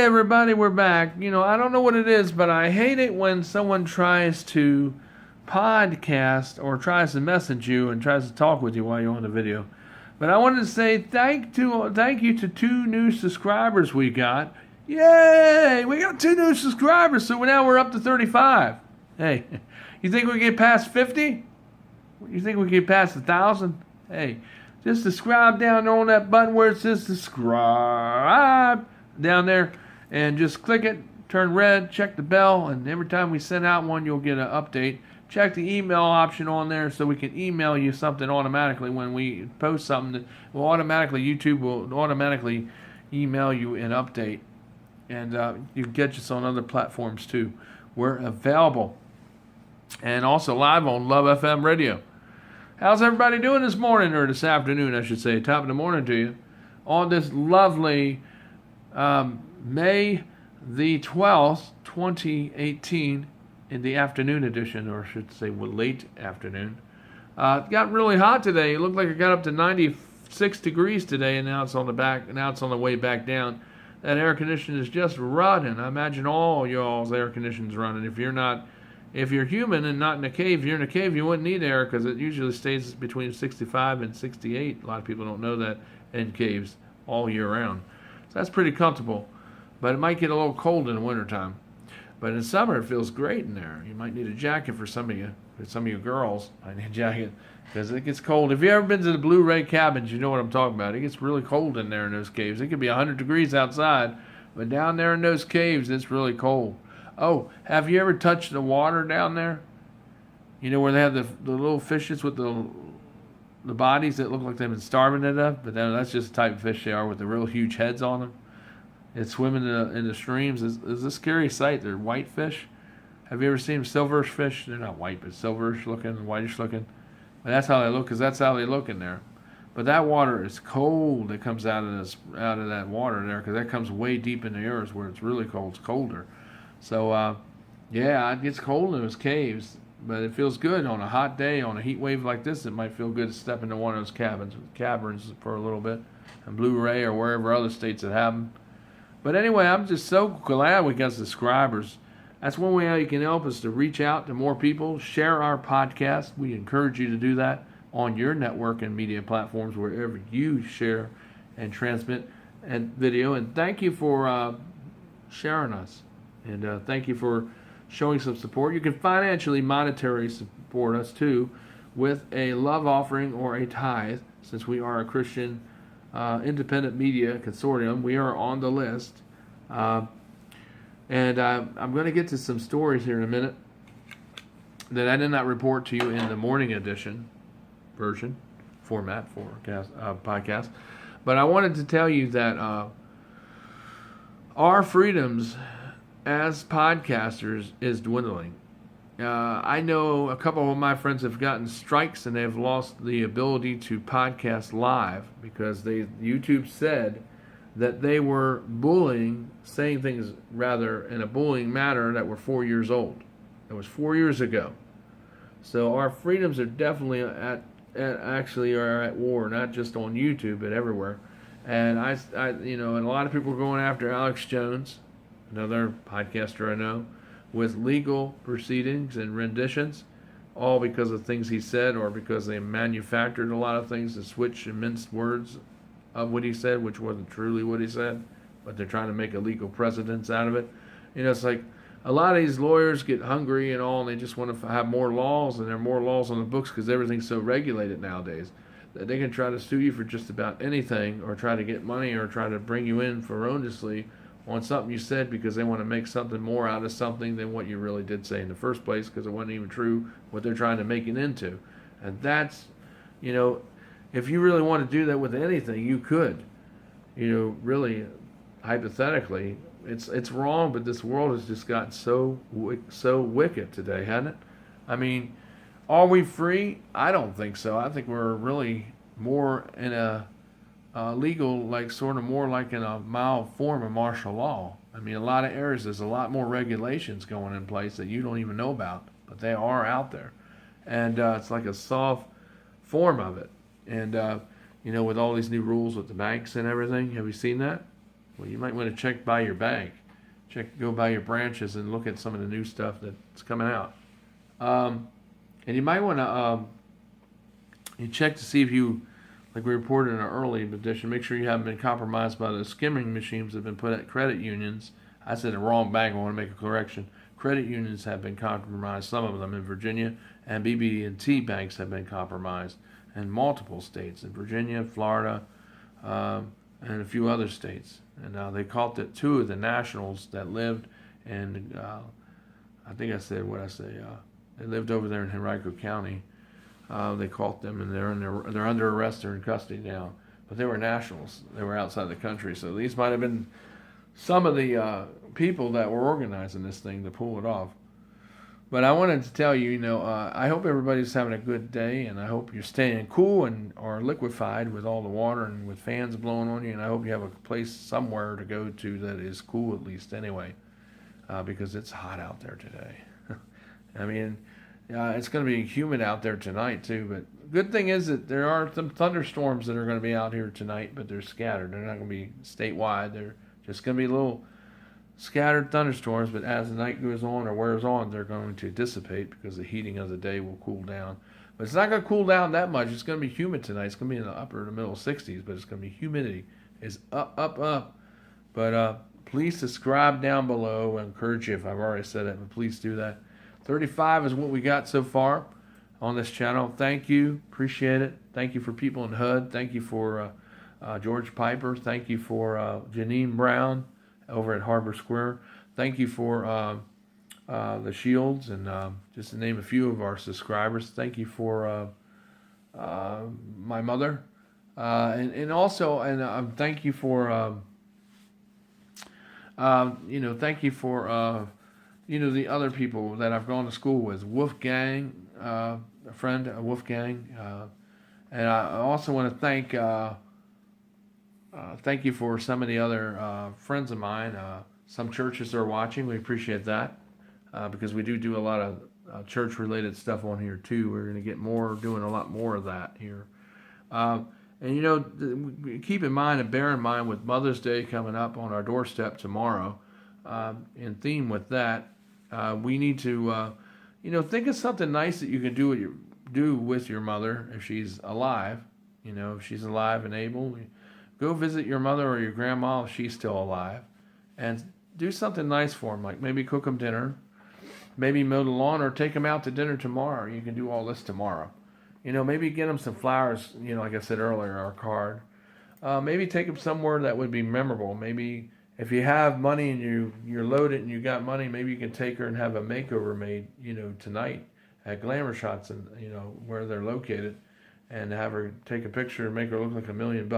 Hey everybody, we're back. I don't know what it is, but I hate it when someone tries to podcast or tries to message you and tries to talk with you while you're on the video. But I wanted to say thank you to 2 new subscribers we got. Yay! We got 2 new subscribers, so now we're up to 35. Hey, you think we get past 50? You think we get past 1,000? Hey, just subscribe down there on that button where it says subscribe down there, and just click it, turn red, check the bell, and every time we send out one, you'll get an update. Check the email option on there so we can email you something automatically when we post something. YouTube will automatically email you an update, and you can catch us on other platforms too. We're available, and also live on Love FM Radio. How's everybody doing this morning, or this afternoon, I should say? Top of the morning to you on this lovely May the 12th, 2018, in the afternoon edition, or I should say late afternoon. It got really hot today. It looked like it got up to 96 degrees today, and now it's on the way back down. That air conditioner is just running. I imagine all y'all's air conditioners running. If you're human and not in a cave, if you're in a cave, you wouldn't need air because it usually stays between 65 and 68. A lot of people don't know that in caves all year round. So that's pretty comfortable, but it might get a little cold in the wintertime. But in summer, it feels great in there. You might need a jacket for some of you girls. I need a jacket because it gets cold. If you've ever been to the Blue Ray cabins, you know what I'm talking about. It gets really cold in there in those caves. It could be 100 degrees outside, but down there in those caves, it's really cold. Oh, have you ever touched the water down there? You know where they have the little fishes with the bodies that look like they've been starving to death, but that's just the type of fish they are with the real huge heads on them. It's swimming in the streams. It's a scary sight. They're white fish. Have you ever seen silverish fish? They're not white, but silverish looking, whitish looking. But that's how they look, because that's how they look in there. But that water is cold. It comes out of that water there, because that comes way deep in the earth where it's really cold. It's colder. So, yeah, it gets cold in those caves. But it feels good on a hot day, on a heat wave like this. It might feel good to step into one of those caverns for a little bit, in Blue Ray or wherever other states that have them. But anyway, I'm just so glad we got subscribers. That's one way how you can help us to reach out to more people, share our podcast. We encourage you to do that on your network and media platforms wherever you share and transmit and video. And thank you for sharing us. And thank you for showing some support. You can monetarily support us too with a love offering or a tithe, since we are a Christian independent media consortium. We are on the list. And I'm going to get to some stories here in a minute that I did not report to you in the morning edition format for podcast. But I wanted to tell you that our freedoms as podcasters is dwindling. I know a couple of my friends have gotten strikes and they've lost the ability to podcast live because YouTube said that they were saying things rather in a bullying manner that were 4 years old. It was 4 years ago. So our freedoms are definitely actually are at war, not just on YouTube but everywhere. And and a lot of people are going after Alex Jones, another podcaster I know, with legal proceedings and renditions, all because of things he said or because they manufactured a lot of things to switch and minced words of what he said, which wasn't truly what he said, but they're trying to make a legal precedence out of it. It's like a lot of these lawyers get hungry and all, and they just want to have more laws, and there are more laws on the books because everything's so regulated nowadays that they can try to sue you for just about anything or try to get money or try to bring you in erroneously on something you said because they want to make something more out of something than what you really did say in the first place because it wasn't even true what they're trying to make it into. And that's, if you really want to do that with anything, you could, really hypothetically. It's wrong, but this world has just gotten so wicked today, hasn't it? I mean, are we free? I don't think so. I think we're really more in a legal, more like in a mild form of martial law. I mean, a lot of areas, there's a lot more regulations going in place that you don't even know about, but they are out there. And it's like a soft form of it. And, with all these new rules with the banks and everything, have you seen that? Well, you might want to check by your bank. Go by your branches and look at some of the new stuff that's coming out. Um, and you might want to you check to see if like we reported in our early edition, make sure you haven't been compromised by the skimming machines that have been put at credit unions. I said the wrong bank. I want to make a correction. Credit unions have been compromised, some of them in Virginia, and BB&T banks have been compromised in multiple states, in Virginia, Florida, and a few other states. And they caught that two of the nationals that lived in, I think I said what I say, they lived over there in Henrico County. They caught them, and they're under arrest. They're in custody now. But they were nationals. They were outside the country. So these might have been some of the people that were organizing this thing to pull it off. But I wanted to tell you, I hope everybody's having a good day, and I hope you're staying cool and are liquefied with all the water and with fans blowing on you. And I hope you have a place somewhere to go to that is cool at least anyway, because it's hot out there today. I mean, it's going to be humid out there tonight too. But good thing is that there are some thunderstorms that are going to be out here tonight, but they're scattered. They're not going to be statewide. They're just going to be little scattered thunderstorms, but as the night goes on or wears on, they're going to dissipate because the heating of the day will cool down. But it's not going to cool down that much. It's going to be humid tonight. It's going to be in the upper to middle 60s, but it's going to be humidity is up, up, up. But please subscribe down below. I encourage you, if I've already said it, but please do that. 35 is what we got so far on this channel. Thank you. Appreciate it. Thank you for people in HUD. Thank you for George Piper. Thank you for Janine Brown over at Harbor Square. Thank you for the Shields, and just to name a few of our subscribers. Thank you for my mother, and also thank you for thank you for the other people that I've gone to school with. Wolfgang, a friend, Wolfgang, and I also want to thank you for some of the other friends of mine. Some churches are watching. We appreciate that because we do a lot of church-related stuff on here too. We're going to get doing a lot more of that here. And keep in mind and bear in mind with Mother's Day coming up on our doorstep tomorrow, in theme with that, we need to, think of something nice that you can do with your mother if she's alive. If she's alive and able. Go visit your mother or your grandma if she's still alive, and do something nice for them, like maybe cook them dinner, maybe mow the lawn, or take them out to dinner tomorrow. You can do all this tomorrow. Maybe get them some flowers, like I said earlier, or a card. Maybe take them somewhere that would be memorable. Maybe if you have money and you're loaded and you got money, maybe you can take her and have a makeover made, tonight at Glamour Shots, and where they're located, and have her take a picture and make her look like $1 million.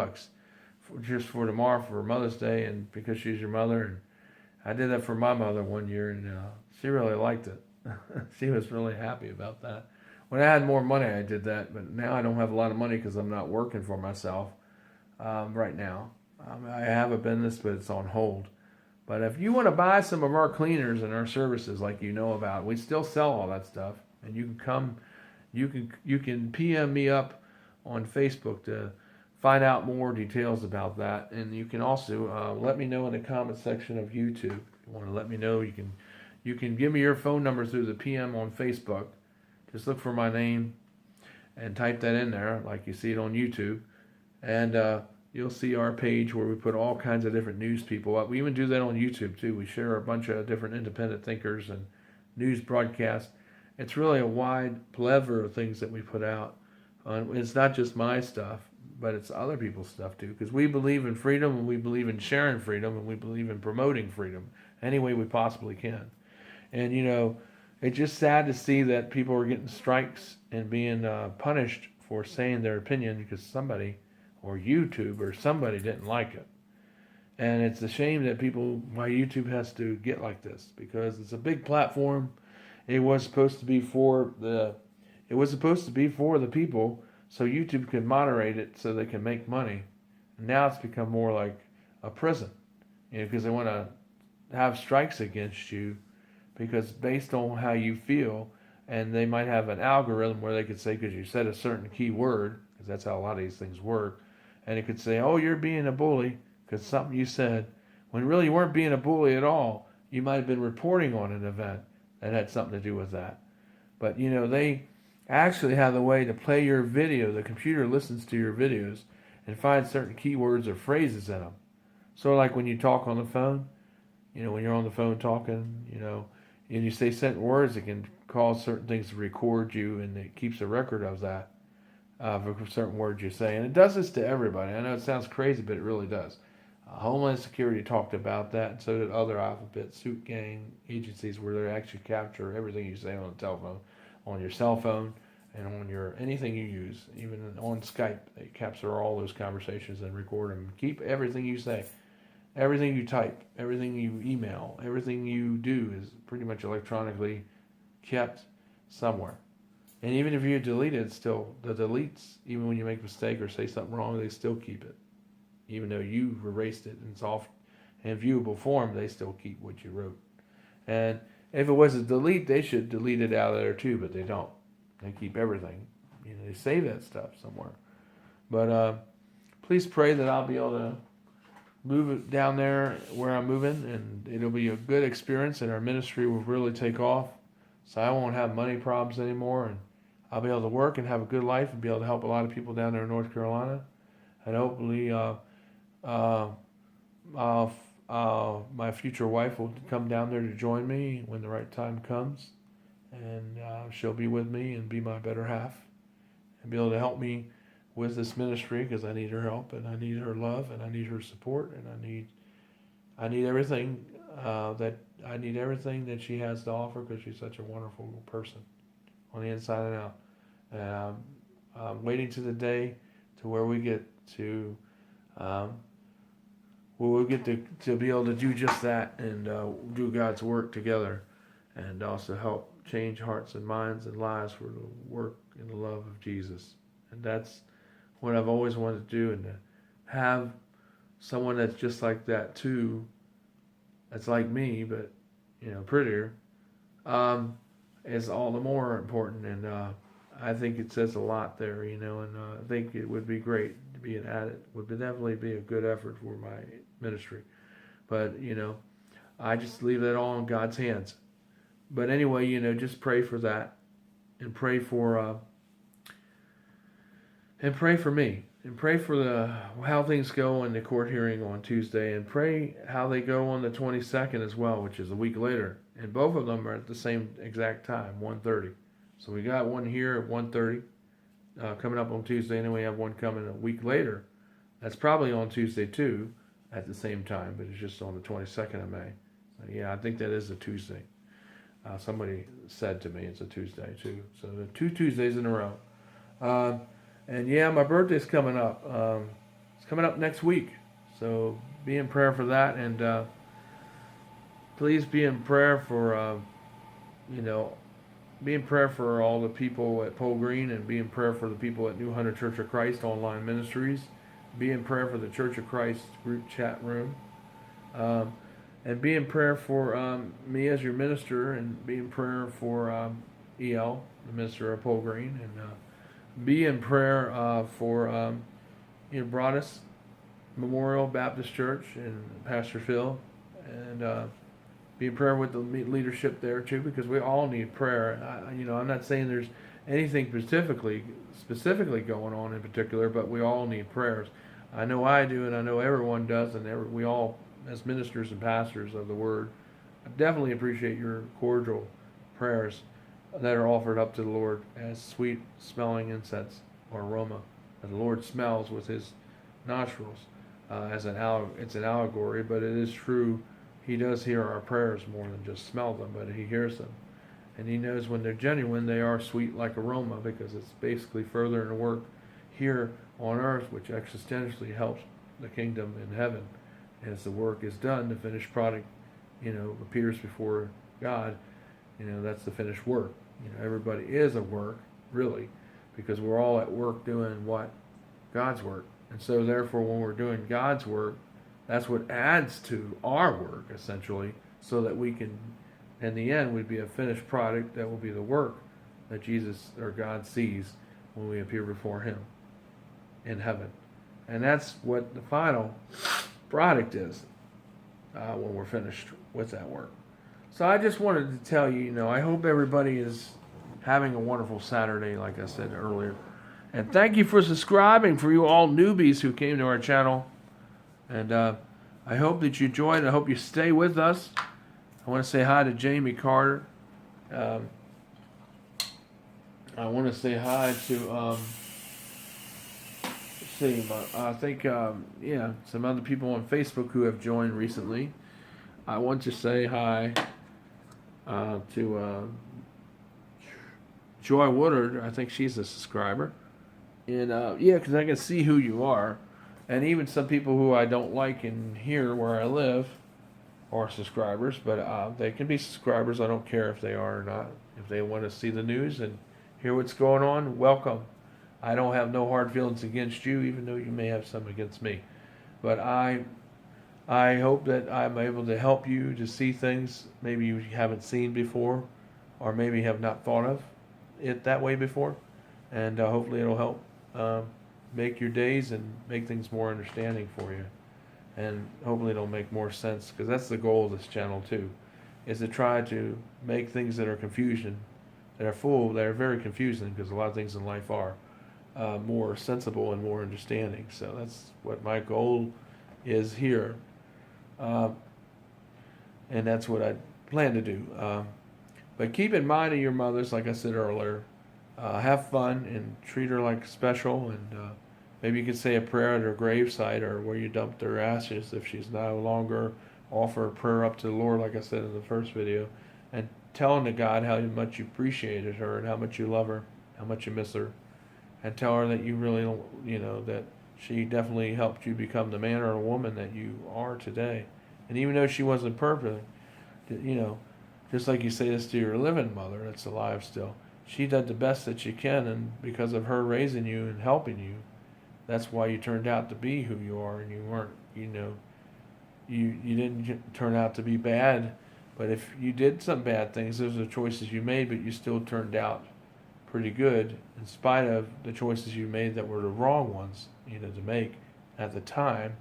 Just for tomorrow for Mother's Day, and because she's your mother. And I did that for my mother one year, and she really liked it. She was really happy about that. When I had more money, I did that, but now I don't have a lot of money because I'm not working for myself right now. I have a business, but it's on hold. But if you want to buy some of our cleaners and our services, like about, we still sell all that stuff, and you can come, you can PM me up on Facebook to find out more details about that, and you can also let me know in the comment section of YouTube. If you want to let me know, you can give me your phone number through the PM on Facebook. Just look for my name and type that in there, like you see it on YouTube, and you'll see our page where we put all kinds of different news people up. We even do that on YouTube too. We share a bunch of different independent thinkers and news broadcasts. It's really a wide plethora of things that we put out. It's not just my stuff, but it's other people's stuff too, because we believe in freedom, and we believe in sharing freedom, and we believe in promoting freedom any way we possibly can. And it's just sad to see that people are getting strikes and being punished for saying their opinion because somebody, or YouTube or somebody, didn't like it. And it's a shame that why YouTube has to get like this, because it's a big platform. It was supposed to be for the people, so YouTube can moderate it so they can make money. And now it's become more like a prison, because they want to have strikes against you because based on how you feel, and they might have an algorithm where they could say, because you said a certain key word, because that's how a lot of these things work, and it could say, oh, you're being a bully because something you said, when really you weren't being a bully at all. You might have been reporting on an event that had something to do with that. But they actually have the way to play your video. The computer listens to your videos and finds certain keywords or phrases in them. So like when you talk on the phone, when you're on the phone talking, and you say certain words, it can cause certain things to record you, and it keeps a record of that for certain words you say. And it does this to everybody. I know it sounds crazy, but it really does. Homeland Security talked about that, and so did other alphabet soup gang agencies, where they actually capture everything you say on the telephone, on your cell phone, and on your anything you use, even on Skype. They capture all those conversations and record them. Keep everything you say, everything you type, everything you email, everything you do is pretty much electronically kept somewhere. And even if you delete it, still the deletes, even when you make a mistake or say something wrong, they still keep it. Even though you've erased it and it's off in viewable form, they still keep what you wrote. And if it was a delete, they should delete it out of there too, but they don't. They keep everything. They save that stuff somewhere. But please pray that I'll be able to move it down there where I'm moving, and it'll be a good experience, and our ministry will really take off. So I won't have money problems anymore, and I'll be able to work and have a good life and be able to help a lot of people down there in North Carolina. And hopefully my future wife will come down there to join me when the right time comes. And she'll be with me and be my better half and be able to help me with this ministry, because I need her help and I need her love and I need her support, and I need everything that she has to offer, because she's such a wonderful person on the inside and out. And I'm waiting to the day to where we get to we'll get to be able to do just that, and do God's work together, and also help change hearts and minds and lives for the work and the love of Jesus. And that's what I've always wanted to do, and to have someone that's just like that too, that's like me, but prettier, is all the more important. And I think it says a lot there, and I think it would be great to be an added. Would definitely be a good effort for my ministry. But I just leave that all in God's hands. But anyway, just pray for that, and pray for me, and pray for how things go in the court hearing on Tuesday, and pray how they go on the 22nd as well, which is a week later. And both of them are at the same exact time, 1:30. So we got one here at 1:30 coming up on Tuesday, and then we have one coming a week later. That's probably on Tuesday too, at the same time, but it's just on the 22nd of May. So yeah, I think that is a Tuesday. Somebody said to me it's a Tuesday too. So the 2 Tuesdays in a row. And yeah, my birthday's coming up. It's coming up next week. So be in prayer for that, and please be in prayer for, be in prayer for all the people at Pole Green, and be in prayer for the people at New Hunter Church of Christ Online Ministries. Be in prayer for the Church of Christ group chat room. And be in prayer for me as your minister, and be in prayer for EL, the minister of Pole Green, and be in prayer for Broadus Memorial Baptist Church and Pastor Phil, and be in prayer with the leadership there too, because we all need prayer. I'm not saying there's anything specifically going on in particular, but we all need prayers. I know I do, and I know everyone does, and we all, as ministers and pastors of the Word, I definitely appreciate your cordial prayers that are offered up to the Lord as sweet smelling incense or aroma that the Lord smells with His nostrils. It's an allegory, but it is true. He does hear our prayers more than just smell them, but He hears them. And He knows when they're genuine, they are sweet like aroma, because it's basically furthering the work here on earth, which existentially helps the kingdom in heaven. As the work is done, the finished product, appears before God. That's the finished work. Everybody is a work, really, because we're all at work doing what? God's work. And so therefore, when we're doing God's work, that's what adds to our work, essentially, so that we can, in the end, would be a finished product that will be the work that Jesus or God sees when we appear before Him in heaven. And that's what the final product is. when we're finished with that work. So I just wanted to tell you, I hope everybody is having a wonderful Saturday, like I said earlier. And thank you for subscribing, for you all newbies who came to our channel. And I hope that you enjoyed. I hope you stay with us. I want to say hi to Jamie Carter. I want to say hi to, I think, some other people on Facebook who have joined recently. I want to say hi to Joy Woodard. I think she's a subscriber. And because I can see who you are. And even some people who I don't like in here where I live are subscribers. But they can be subscribers. I don't care if they are or not. If they want to see the news and hear what's going on, welcome. I don't have no hard feelings against you, even though you may have some against me. But I hope that I'm able to help you to see things maybe you haven't seen before, or maybe have not thought of it that way before. And hopefully it'll help make your days and make things more understanding for you. And hopefully it'll make more sense, because that's the goal of this channel too, is to try to make things that are very confusing, because a lot of things in life are more sensible and more understanding. So that's what my goal is here. And that's what I plan to do. But keep in mind of your mothers, like I said earlier. Have fun and treat her like special, and maybe you could say a prayer at her gravesite, or where you dumped her ashes if she's no longer. Offer a prayer up to the Lord, like I said in the first video, and telling to God how much you appreciated her and how much you love her, how much you miss her, and tell her that you really, that she definitely helped you become the man or the woman that you are today. And even though she wasn't perfect, just like you say this to your living mother that's alive still, she did the best that she can, and because of her raising you and helping you, that's why you turned out to be who you are, and you weren't, you didn't turn out to be bad. But if you did some bad things, those are choices you made, but you still turned out pretty good in spite of the choices you made that were the wrong ones, to make at the time.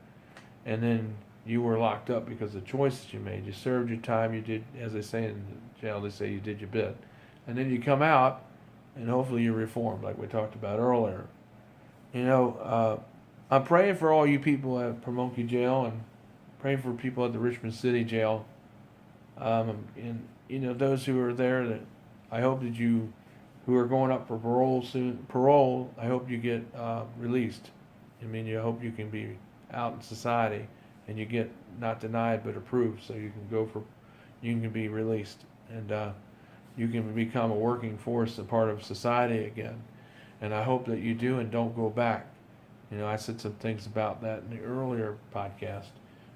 And then you were locked up because of the choices you made. You served your time. You did, as they say in jail, they say you did your bit. And then you come out, and hopefully you're reformed, like we talked about earlier. I'm praying for all you people at Pamunkey Jail, and praying for people at the Richmond City Jail. And those who are there, that I hope that you, who are going up for parole, I hope you get released. I hope you can be out in society, and you get not denied but approved, so you can be released, and you can become a working force, a part of society again. And I hope that you do and don't go back. I said some things about that in the earlier podcast,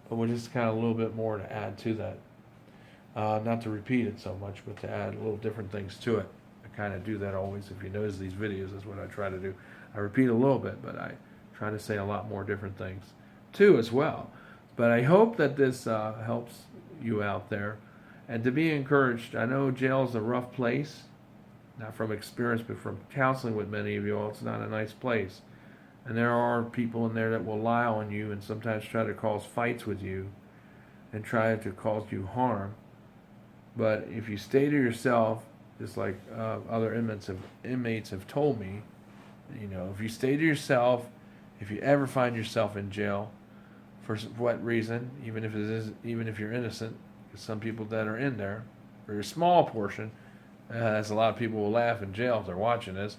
but we'll just kind of a little bit more to add to that. Not to repeat it so much, but to add little different things to it. I kind of do that always. If you notice these videos, that's what I try to do. I repeat a little bit, but I try to say a lot more different things too as well. But I hope that this helps you out there, and to be encouraged. I know jail is a rough place, not from experience, but from counseling with many of you all. It's not a nice place. And there are people in there that will lie on you and sometimes try to cause fights with you and try to cause you harm. But if you stay to yourself, just like other inmates have told me, if you stay to yourself, if you ever find yourself in jail, for what reason, even if you're innocent, because some people that are in there, for a small portion, as a lot of people will laugh in jail if they're watching this,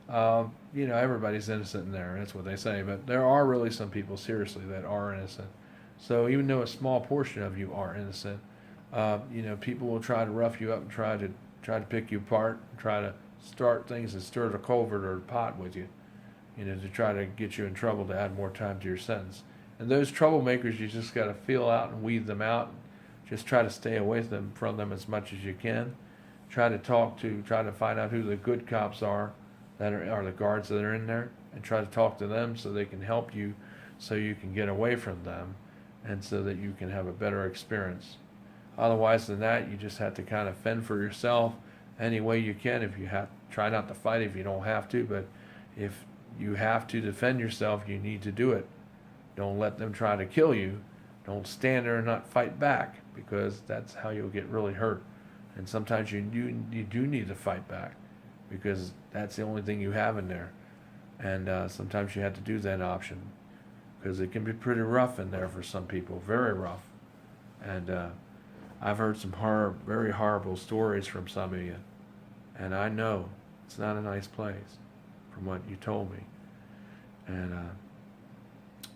everybody's innocent in there. That's what they say. But there are really some people, seriously, that are innocent. So even though a small portion of you are innocent, people will try to rough you up and try to pick you apart, and try to start things and stir the culvert or the pot with you, to try to get you in trouble to add more time to your sentence. And those troublemakers, you just got to feel out and weed them out. Just try to stay away from them as much as you can. Try to find out who the good cops are the guards that are in there, and try to talk to them so they can help you, so you can get away from them, and so that you can have a better experience. Otherwise than that, you just have to kind of fend for yourself any way you can. If you have, try not to fight if you don't have to, but if you have to defend yourself, you need to do it. Don't let them try to kill you, Don't stand there and not fight back, because that's how you'll get really hurt. And sometimes you do need to fight back, because that's the only thing you have in there. And sometimes you have to do that option, because it can be pretty rough in there for some people, very rough. And I've heard some very horrible stories from some of you, and I know it's not a nice place, from what you told me.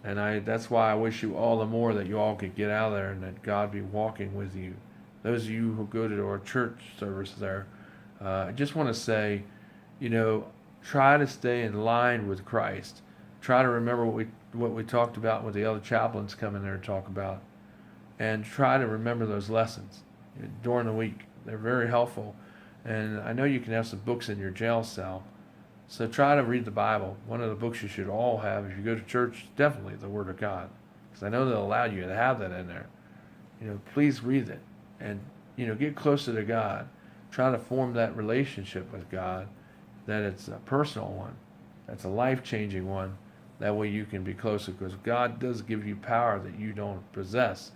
And that's why I wish you all the more that you all could get out there and that God be walking with you. Those of you who go to our church service there, I just want to say, try to stay in line with Christ. Try to remember what we talked about with the other chaplains coming there to talk about, and try to remember those lessons during the week. They're very helpful. And I know you can have some books in your jail cell, so try to read the Bible. One of the books you should all have if you go to church, definitely the Word of God, because I know they'll allow you to have that in there. Please read it, and get closer to God. Try to form that relationship with God, that it's a personal one, that's a life-changing one. That way you can be closer, because God does give you power that you don't possess,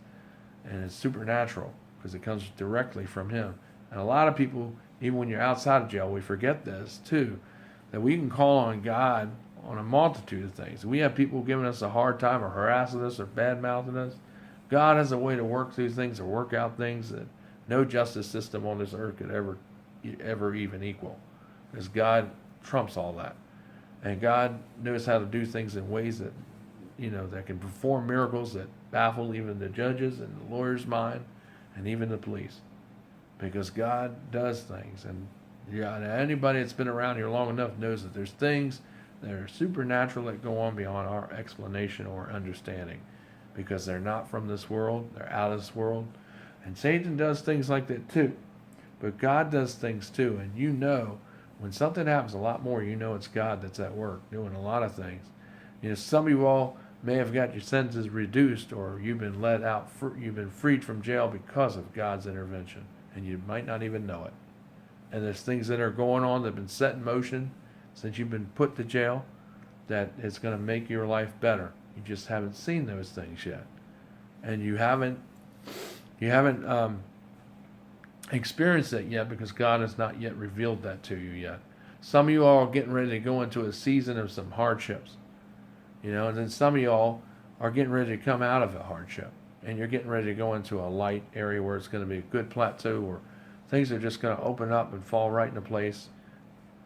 and it's supernatural because it comes directly from Him. And a lot of people, even when you're outside of jail, we forget this too, that we can call on God on a multitude of things. We have people giving us a hard time or harassing us or bad-mouthing us. God has a way to work through things or work out things that no justice system on this earth could ever even equal, because God trumps all that. And God knows how to do things in ways that, that can perform miracles that baffle even the judges and the lawyers' mind and even the police. Because God does things. And anybody that's been around here long enough knows that there's things that are supernatural that go on beyond our explanation or understanding. Because they're not from this world, they're out of this world. And Satan does things like that too. But God does things too. And when something happens a lot more, it's God that's at work doing a lot of things. Some of you all may have got your sentences reduced, or you've been let out, you've been freed from jail because of God's intervention, and you might not even know it. And there's things that are going on that have been set in motion since you've been put to jail that is going to make your life better. You just haven't seen those things yet, and you haven't experienced that yet, because God has not yet revealed that to you yet. Some of you all are getting ready to go into a season of some hardships, and then some of you all are getting ready to come out of a hardship, and you're getting ready to go into a light area where it's going to be a good plateau, where things are just going to open up and fall right into place,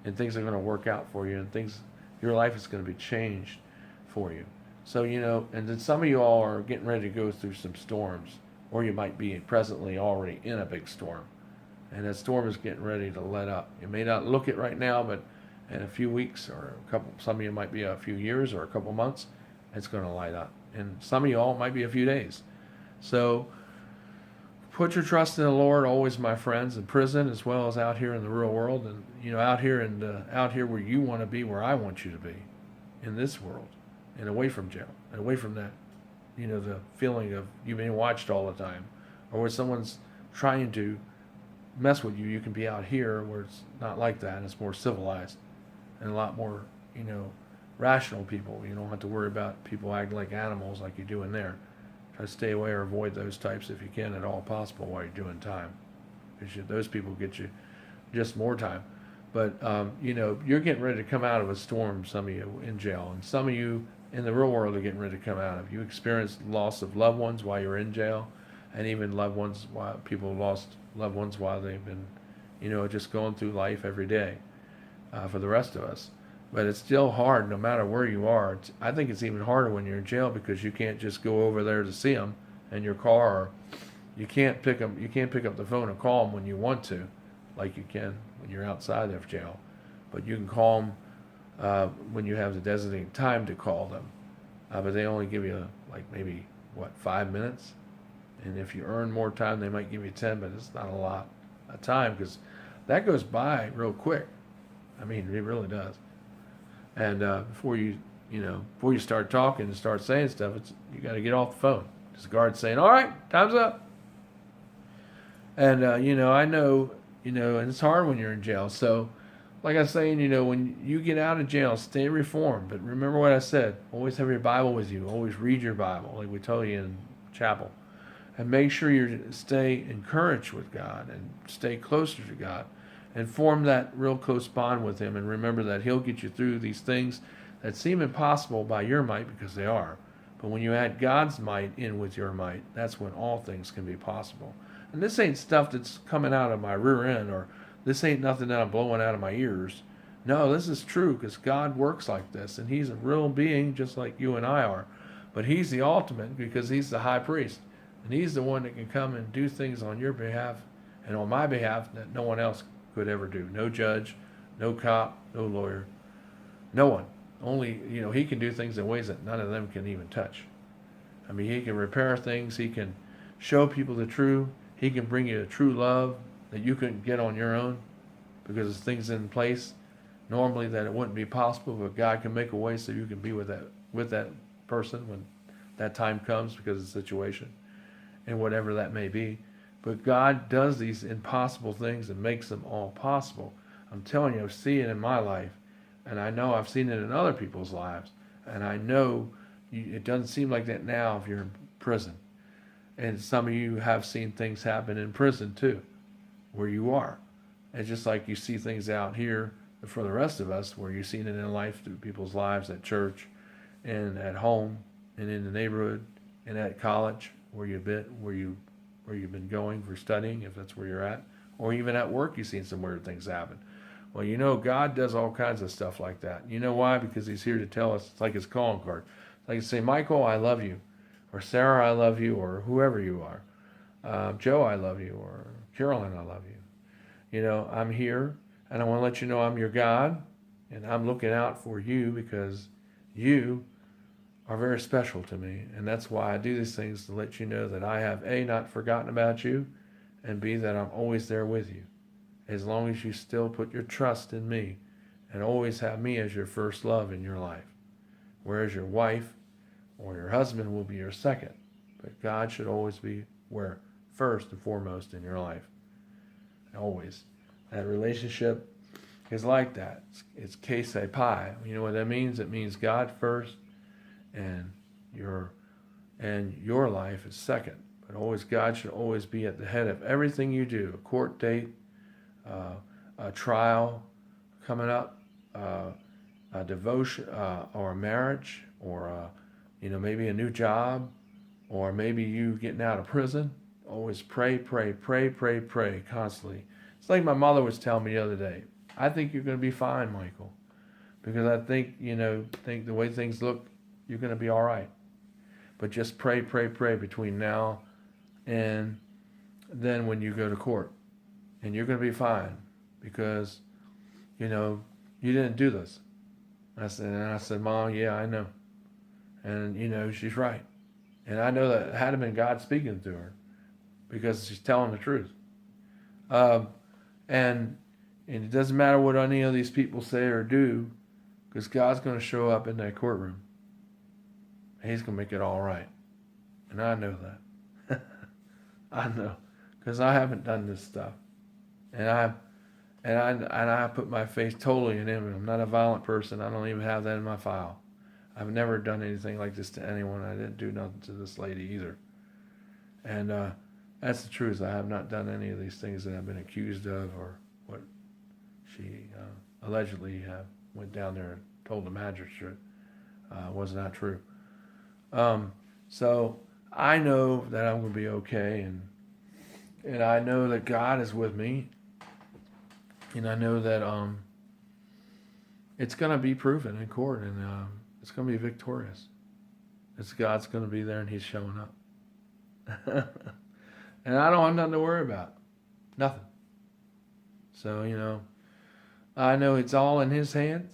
and things are going to work out for you, and your life is going to be changed for you. So, and then some of you all are getting ready to go through some storms, or you might be presently already in a big storm, and that storm is getting ready to let up. You may not look it right now, but in a few weeks, or some of you might be a few years or a couple months, it's going to light up. And some of you all might be a few days. So put your trust in the Lord always, my friends, in prison as well as out here in the real world, and out here where you want to be, where I want you to be, in this world, and away from jail, and away from that, the feeling of you being watched all the time, or where someone's trying to mess with you. You can be out here where it's not like that, and it's more civilized, and a lot more, rational people. You don't have to worry about people acting like animals like you do in there. Try to stay away or avoid those types if you can at all possible while you're doing time, because those people get you just more time. But you're getting ready to come out of a storm, some of you in jail, and some of you in the real world are getting ready to come out of. You experienced loss of loved ones while you're in jail, and even people lost loved ones while they've been, just going through life every day for the rest of us. But it's still hard no matter where you are. I think it's even harder when you're in jail, because you can't just go over there to see them in your car, or you can't pick up the phone and call them when you want to, like you can when you're outside of jail. But you can call them when you have the designated time to call them. But they only give you maybe 5 minutes, and if you earn more time, they might give you 10, but it's not a lot of time, because that goes by real quick. I mean, it really does. And before you start talking and start saying stuff, you got to get off the phone. There's a guard saying, "All right, time's up." And I know, and it's hard when you're in jail. So, like I was saying, when you get out of jail, stay reformed. But remember what I said: always have your Bible with you. Always read your Bible, like we told you in chapel. And make sure you stay encouraged with God and stay closer to God and form that real close bond with Him. And remember that He'll get you through these things that seem impossible by your might, because they are. But when you add God's might in with your might, that's when all things can be possible. And this ain't stuff that's coming out of my rear end, or this ain't nothing that I'm blowing out of my ears. No, this is true, because God works like this, and He's a real being just like you and I are. But He's the ultimate, because He's the high priest. And He's the one that can come and do things on your behalf and on my behalf that no one else could ever do. No judge, no cop, no lawyer, no one. Only, He can do things in ways that none of them can even touch. I mean, He can repair things. He can show people the truth. He can bring you a true love that you couldn't get on your own, because there's things in place normally that it wouldn't be possible, but God can make a way so you can be with that person when that time comes, because of the situation and whatever that may be. But God does these impossible things and makes them all possible. I'm telling you, I see it in my life, and I know I've seen it in other people's lives, and I know it doesn't seem like that now if you're in prison. And some of you have seen things happen in prison too, where you are. And just like you see things out here for the rest of us, where you've seen it in life through people's lives at church and at home and in the neighborhood and at college, where you've been going for studying, if that's where you're at, or even at work, you've seen some weird things happen. Well, God does all kinds of stuff like that. You know why? Because He's here to tell us. It's like His calling card. It's like to say, Michael, I love you, or Sarah, I love you, or whoever you are. Joe, I love you, or Carolyn, I love you. I'm here, and I want to let you know I'm your God, and I'm looking out for you, because you are very special to me. And that's why I do these things, to let you know that I have A, not forgotten about you, and B, that I'm always there with you, as long as you still put your trust in me and always have me as your first love in your life. Whereas your wife or your husband will be your second. But God should always be where first and foremost in your life. Always. That relationship is like that. It's case pai. You know what that means? It means God first, and your life is second. But God should always be at the head of everything you do. A court date, a trial coming up, a devotion, or a marriage, or maybe a new job, or maybe you getting out of prison. Always pray constantly. It's like my mother was telling me the other day. I think you're going to be fine, Michael, because I think the way things look, you're going to be all right. But just pray between now and then when you go to court, and you're going to be fine, because you didn't do this. I said, Mom, yeah, I know. And she's right. And I know that it had been God speaking to her, because she's telling the truth. And it doesn't matter what any of these people say or do, because God's going to show up in that courtroom. He's going to make it all right. And I know that. I know, because I haven't done this stuff. And I put my faith totally in Him. I'm not a violent person. I don't even have that in my file. I've never done anything like this to anyone. I didn't do nothing to this lady either. And that's the truth. I have not done any of these things that I've been accused of, or what she allegedly went down there and told the magistrate was not true. So I know that I'm going to be okay, and I know that God is with me, and I know that it's going to be proven in court, and it's going to be victorious. God's going to be there, and He's showing up. And I don't have nothing to worry about. Nothing. So, I know it's all in His hands.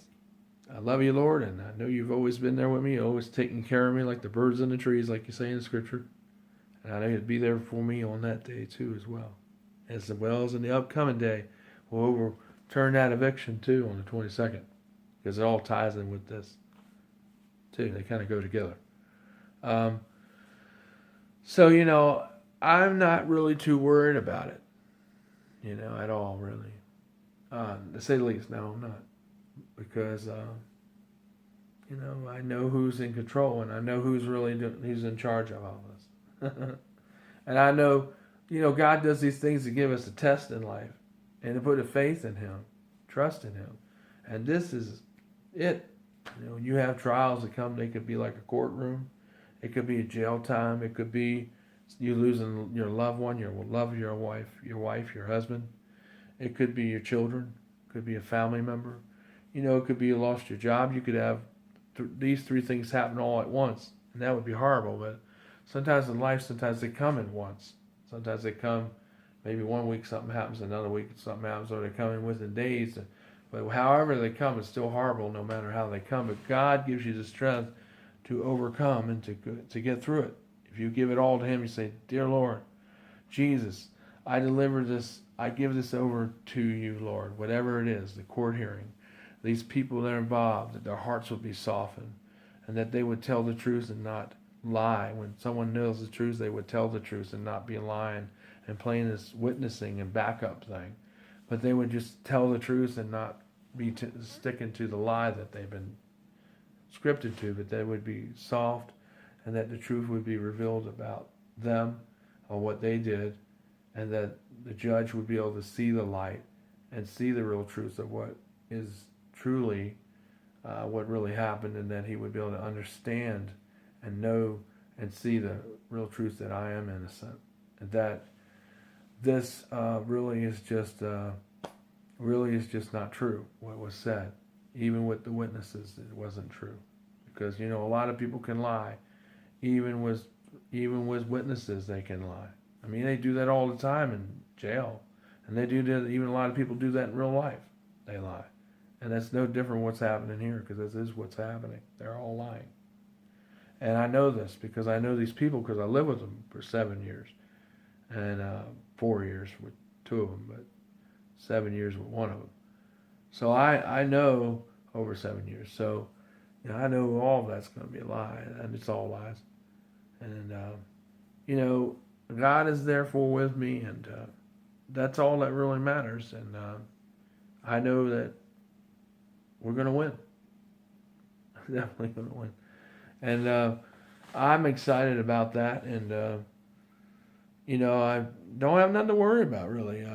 I love you, Lord, and I know You've always been there with me, always taking care of me like the birds in the trees, like you say in the Scripture. And I know You'd be there for me on that day, too, as well as in the upcoming day. We'll overturn that eviction, too, on the 22nd, because it all ties in with this, too. They kind of go together. So, I'm not really too worried about it, at all, really. To say the least, no, I'm not. Because, I know who's in control, and I know who's in charge of all this. And I know, God does these things to give us a test in life and to put a faith in Him, trust in Him. And this is it. When you have trials that come, they could be like a courtroom. It could be a jail time. It could be you losing your loved one, your love of your wife, your husband. It could be your children. It could be a family member. It could be you lost your job. You could have these three things happen all at once, and that would be horrible. But sometimes in life, sometimes they come at once. Sometimes they come, maybe one week something happens, another week something happens, or they come in within days. But however they come, it's still horrible no matter how they come. But God gives you the strength to overcome and to get through it. If you give it all to Him, you say, Dear Lord, Jesus, I deliver this, I give this over to you, Lord, whatever it is, the court hearing, these people that are involved, that their hearts would be softened, and that they would tell the truth and not lie. When someone knows the truth, they would tell the truth and not be lying and playing this witnessing and backup thing. But they would just tell the truth and not be sticking to the lie that they've been scripted to, but they would be soft, and that the truth would be revealed about them or what they did, and that the judge would be able to see the light and see the real truth of what is truly what really happened, and that he would be able to understand and know and see the real truth that I am innocent, and that this really is just not true what was said. Even with the witnesses, it wasn't true, because a lot of people can lie, even with witnesses they can lie. I mean, they do that all the time in jail, and they do that. Even a lot of people do that in real life. They lie, and that's no different what's happening here, because this is what's happening. They're all lying, and I know this because I know these people because I lived with them for 7 years, and 4 years with 2 of them, but 7 years with 1 of them. So I know over 7 years. So I know all of that's going to be a lie, and it's all lies. And God is therefore with me, and that's all that really matters. And I know that we're going to win. Definitely going to win. And I'm excited about that. And I don't have nothing to worry about really.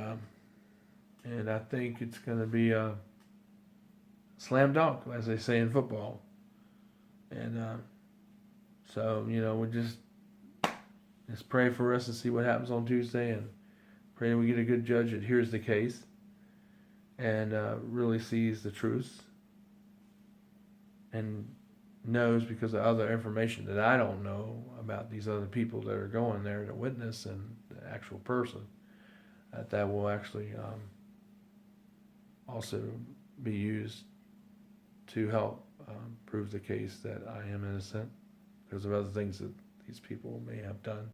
And I think it's going to be a slam dunk, as they say in football. And so, we just pray for us to see what happens on Tuesday, and pray that we get a good judge that hears the case and really sees the truth and knows, because of other information that I don't know about these other people that are going there to witness and the actual person, that will actually also be used to help prove the case that I am innocent because of other things that these people may have done.